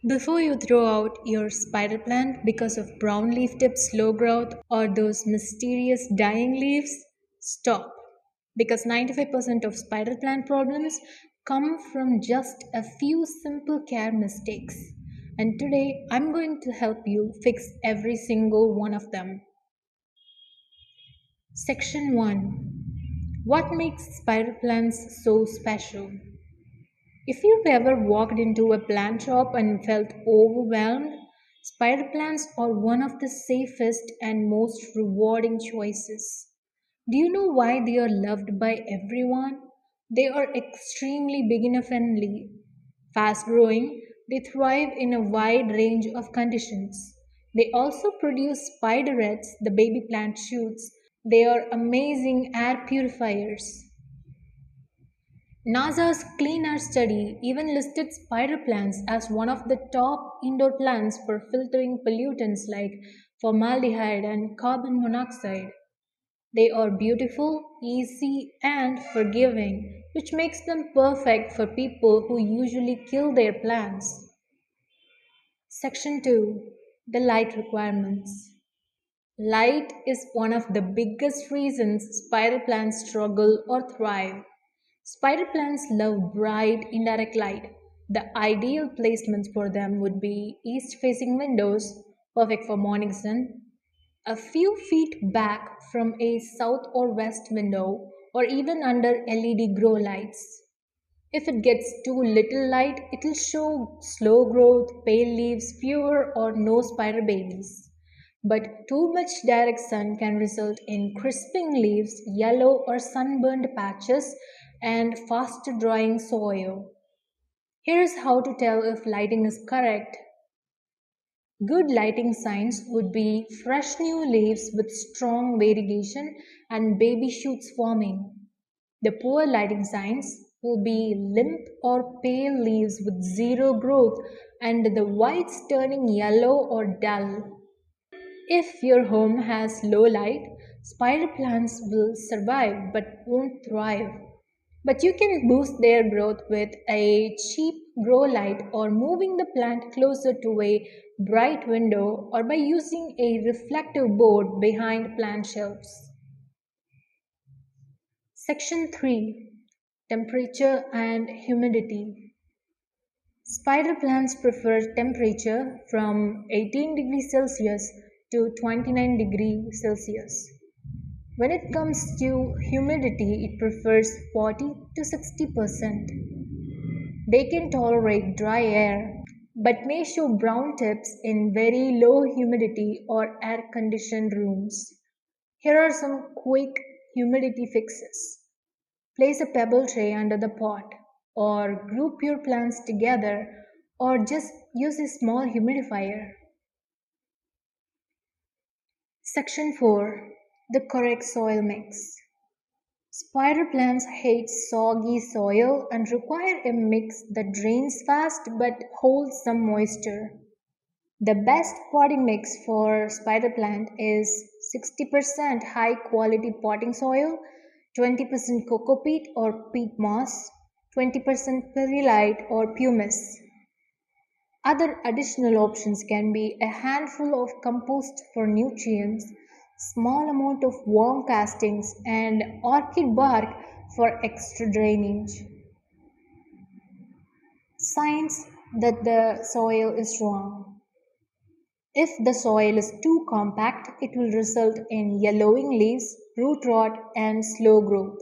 Before you throw out your spider plant because of brown leaf tip slow growth or those mysterious dying leaves, stop. Because 95% of spider plant problems come from just a few simple care mistakes. And today I'm going to help you fix every single one of them. Section 1. What makes spider plants so special? If you've ever walked into a plant shop and felt overwhelmed, spider plants are one of the safest and most rewarding choices. Do you know why they are loved by everyone? They are extremely beginner friendly, fast growing, they thrive in a wide range of conditions. They also produce spiderets, the baby plant shoots. They are amazing air purifiers. NASA's Clean Air study even listed spider plants as one of the top indoor plants for filtering pollutants like formaldehyde and carbon monoxide. They are beautiful, easy, and forgiving, which makes them perfect for people who usually kill their plants. Section 2. The light requirements. Light is one of the biggest reasons spider plants struggle or thrive. Spider plants love bright, indirect light. The ideal placements for them would be east facing windows, perfect for morning sun, a few feet back from a south or west window, or even under LED grow lights. If it gets too little light, it'll show slow growth, pale leaves, fewer or no spider babies. But too much direct sun can result in crisping leaves, yellow or sunburned patches, and faster drying soil. Here's how to tell if lighting is correct. Good lighting signs would be fresh new leaves with strong variegation and baby shoots forming. The poor lighting signs will be limp or pale leaves with zero growth and the whites turning yellow or dull. If your home has low light, spider plants will survive but won't thrive. But you can boost their growth with a cheap grow light or moving the plant closer to a bright window or by using a reflective board behind plant shelves. Section 3. Temperature and humidity. Spider plants prefer temperature from 18 degrees Celsius to 29 degrees Celsius. When it comes to humidity, it prefers 40 to 60%. They can tolerate dry air but may show brown tips in very low humidity or air conditioned rooms. Here are some quick humidity fixes. Place a pebble tray under the pot, or group your plants together, or just use a small humidifier. Section 4. The correct soil mix. Spider plants hate soggy soil and require a mix that drains fast but holds some moisture. The best potting mix for spider plant is 60% high quality potting soil, 20% coco peat or peat moss, 20% perlite or pumice. Other additional options can be a handful of compost for nutrients, small amount of worm castings and orchid bark for extra drainage. Signs that the soil is wrong. If the soil is too compact, it will result in yellowing leaves, root rot, and slow growth.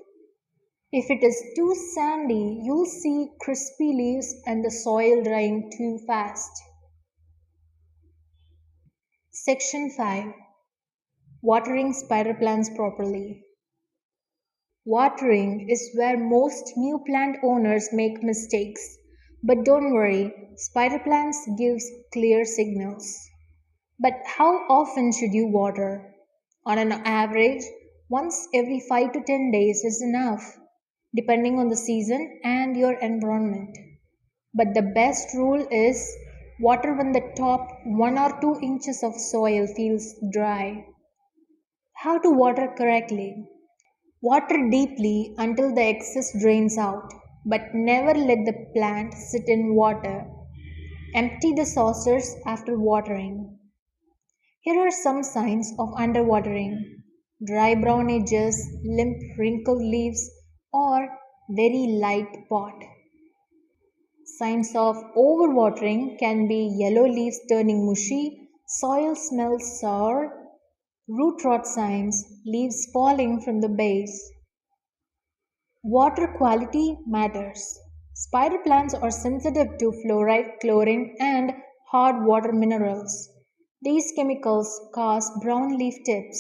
If it is too sandy, you'll see crispy leaves and the soil drying too fast. Section 5. Watering spider plants properly. Watering is where most new plant owners make mistakes. But don't worry, spider plants gives clear signals. But how often should you water? On an average, once every 5 to 10 days is enough, depending on the season and your environment. But the best rule is water when the top 1 or 2 inches of soil feels dry. How to water correctly? Water deeply until the excess drains out, but never let the plant sit in water. Empty the saucers after watering. Here are some signs of underwatering: dry brown edges, limp wrinkled leaves, or very light pot. Signs of overwatering can be yellow leaves turning mushy, soil smells sour, root rot signs, leaves falling from the base. Water quality matters. Spider plants are sensitive to fluoride, chlorine, and hard water minerals. These chemicals cause brown leaf tips.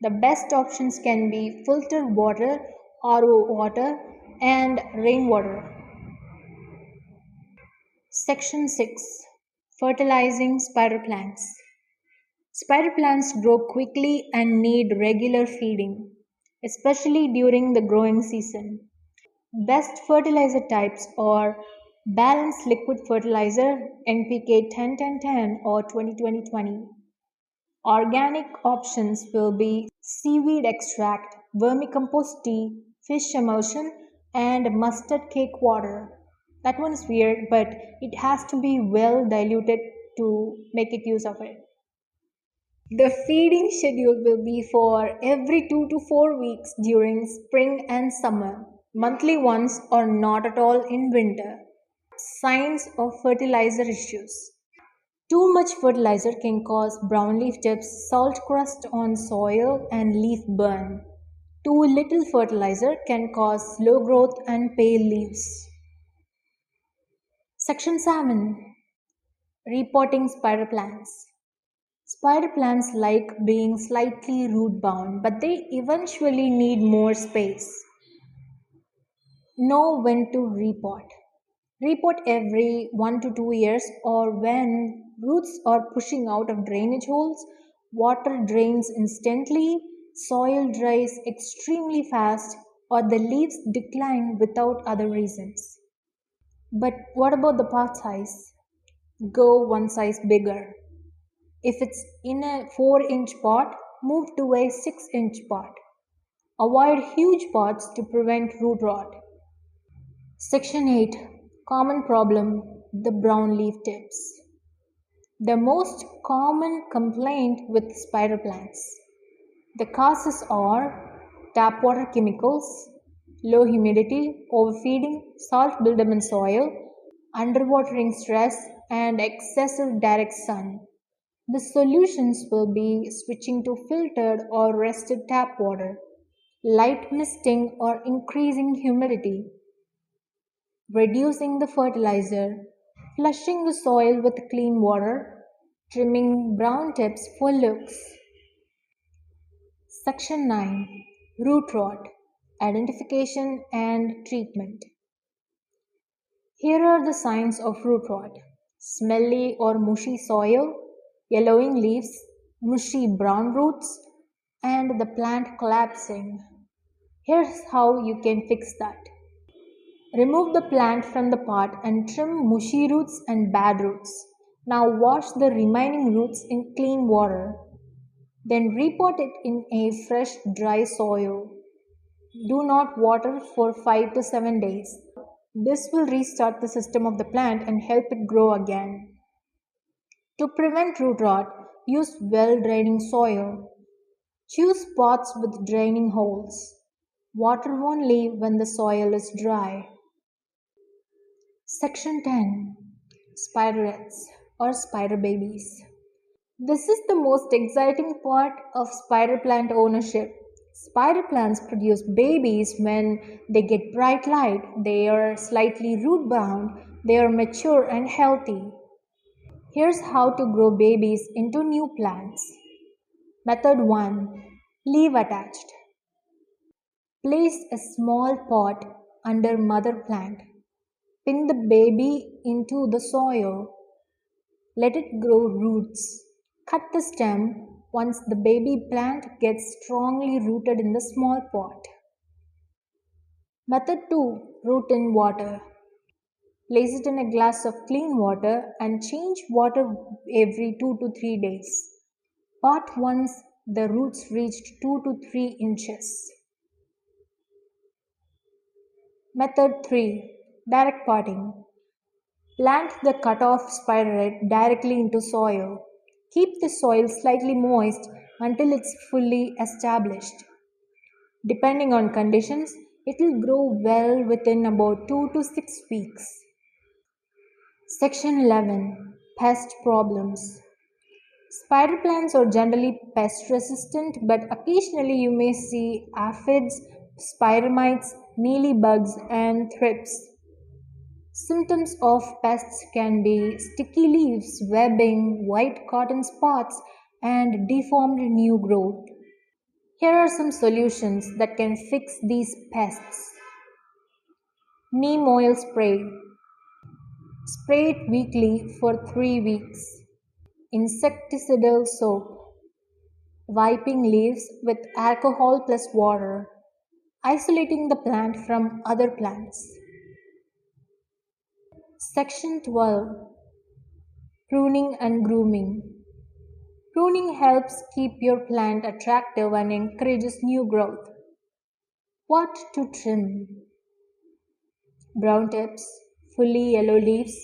The best options can be filtered water, RO water, and rainwater. Section 6: Fertilizing spider plants. Spider plants grow quickly and need regular feeding, especially during the growing season. Best fertilizer types are balanced liquid fertilizer NPK 10-10-10 or 20-20-20. Organic options will be seaweed extract, vermicompost tea, fish emulsion, and mustard cake water. That one's weird, but it has to be well diluted to make it use of it. The feeding schedule will be for every 2 to 4 weeks during spring and summer, monthly once or not at all in winter. Signs of fertilizer issues. Too much fertilizer can cause brown leaf tips, salt crust on soil, and leaf burn. Too little fertilizer can cause slow growth and pale leaves. Section 7: Repotting spider plants. Spider plants like being slightly root bound, but they eventually need more space. Know when to repot. Repot every 1 to 2 years or when roots are pushing out of drainage holes, water drains instantly, soil dries extremely fast, or the leaves decline without other reasons. But what about the pot size? Go one size bigger. If it's in a 4-inch pot, move to a 6-inch pot. Avoid huge pots to prevent root rot. Section 8: Common problem: the brown leaf tips. The most common complaint with spider plants. The causes are tap water chemicals, low humidity, overfeeding, salt buildup in soil, underwatering stress, and excessive direct sun. The solutions will be switching to filtered or rested tap water, light misting or increasing humidity, reducing the fertilizer, flushing the soil with clean water, trimming brown tips for looks. Section 9: Root rot, identification and treatment. Here are the signs of root rot: smelly or mushy soil, yellowing leaves, mushy brown roots, and the plant collapsing. Here's how you can fix that. Remove the plant from the pot and trim mushy roots and bad roots. Now wash the remaining roots in clean water. Then repot it in a fresh, dry soil. Do not water for 5 to 7 days. This will restart the system of the plant and help it grow again. To prevent root rot, use well draining soil. Choose pots with draining holes. Water only when the soil is dry. Section 10: Spiderets or spider babies. This is the most exciting part of spider plant ownership. Spider plants produce babies when they get bright light, they are slightly root bound, they are mature and healthy. Here's how to grow babies into new plants. Method 1: Leaf attached. Place a small pot under mother plant. Pin the baby into the soil. Let it grow roots. Cut the stem once the baby plant gets strongly rooted in the small pot. Method 2: Root in water. Place it in a glass of clean water and change water every 2 to 3 days. Pot once the roots reached 2 to 3 inches. Method 3: Direct potting. Plant the cut off spiderette directly into soil. Keep the soil slightly moist until it's fully established. Depending on conditions, it will grow well within about 2 to 6 weeks. Section 11, Pest Problems. Spider plants are generally pest resistant, but occasionally you may see aphids, spider mites, mealybugs, and thrips. Symptoms of pests can be sticky leaves, webbing, white cotton spots, and deformed new growth. Here are some solutions that can fix these pests. Neem oil spray. Spray it weekly for 3 weeks. Insecticidal soap. Wiping leaves with alcohol plus water. Isolating the plant from other plants. Section 12, Pruning and Grooming. Pruning helps keep your plant attractive and encourages new growth. What to trim? Brown tips, fully yellow leaves,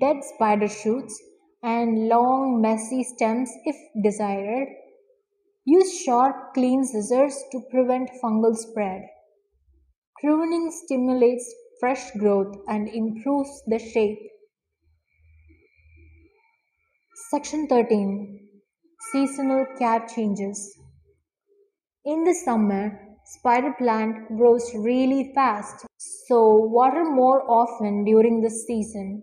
dead spider shoots, and long messy stems if desired. Use sharp, clean scissors to prevent fungal spread. Pruning stimulates fresh growth and improves the shape. Section 13, Seasonal Care Changes. In the summer, spider plant grows really fast, so water more often during this season.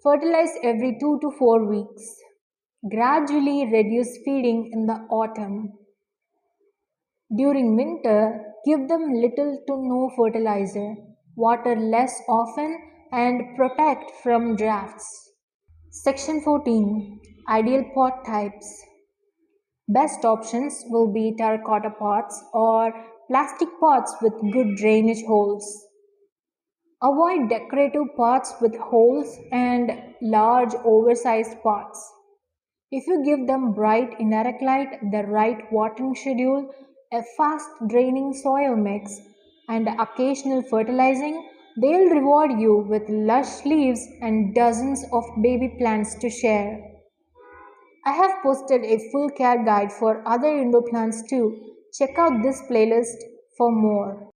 Fertilize every 2 to 4 weeks. Gradually reduce feeding in the autumn. During winter, give them little to no fertilizer, water less often, and protect from drafts. Section 14, Ideal Pot Types. Best options will be terracotta pots or plastic pots with good drainage holes. Avoid decorative pots with holes and large oversized pots. If you give them bright indirect light, the right watering schedule, a fast draining soil mix, and occasional fertilizing, they'll reward you with lush leaves and dozens of baby plants to share. I have posted a full care guide for other indoor plants too. Check out this playlist for more.